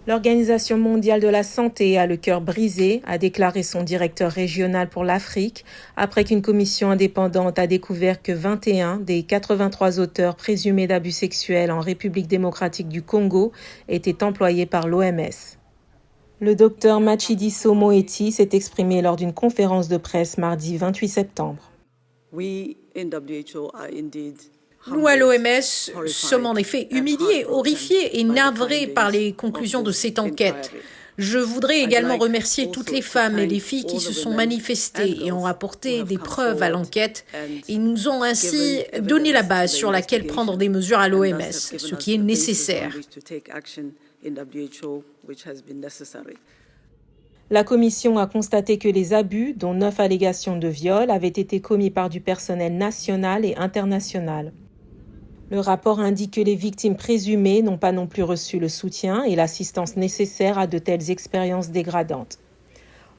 L'Organisation mondiale de la santé a le cœur brisé, a déclaré son directeur régional pour l'Afrique, après qu'une commission indépendante a découvert que 21 des 83 auteurs présumés d'abus sexuels en République démocratique du Congo étaient employés par l'OMS. Le docteur Matshidiso Moeti s'est exprimé lors d'une conférence de presse mardi 28 septembre. Nous, à l'OMS, sommes en effet humiliés, horrifiés et navrés par les conclusions de cette enquête. Je voudrais également remercier toutes les femmes et les filles qui se sont manifestées et ont apporté des preuves à l'enquête. Ils nous ont ainsi donné la base sur laquelle prendre des mesures à l'OMS, ce qui est nécessaire. La commission a constaté que les abus, dont 9 allégations de viol, avaient été commis par du personnel national et international. Le rapport indique que les victimes présumées n'ont pas non plus reçu le soutien et l'assistance nécessaires à de telles expériences dégradantes.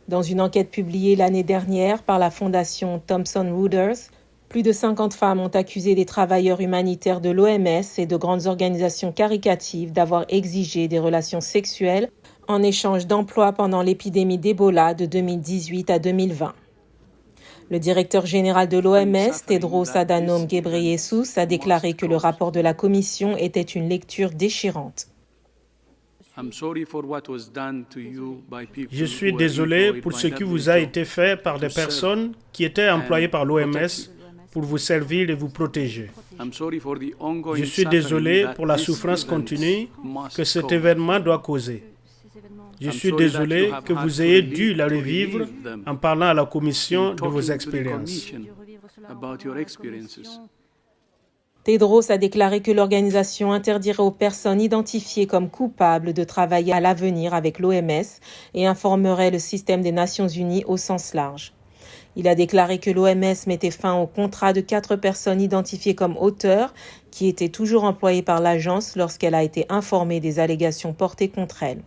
Dans une enquête publiée l'année dernière par la fondation Thomson Reuters, plus de 50 femmes ont accusé des travailleurs humanitaires de l'OMS et de grandes organisations caritatives d'avoir exigé des relations sexuelles en échange d'emplois pendant l'épidémie d'Ebola de 2018 à 2020. Le directeur général de l'OMS, Tedros Adhanom Ghebreyesus, a déclaré que le rapport de la commission était une lecture déchirante. Je suis désolé pour ce qui vous a été fait par des personnes qui étaient employées par l'OMS pour vous servir et vous protéger. Je suis désolé pour la souffrance continue que cet événement doit causer. Je suis désolé que vous ayez dû la revivre en parlant à la Commission de vos expériences. Tedros a déclaré que l'organisation interdirait aux personnes identifiées comme coupables de travailler à l'avenir avec l'OMS et informerait le système des Nations Unies au sens large. Il a déclaré que l'OMS mettait fin au contrat de 4 personnes identifiées comme auteurs qui étaient toujours employées par l'agence lorsqu'elle a été informée des allégations portées contre elle.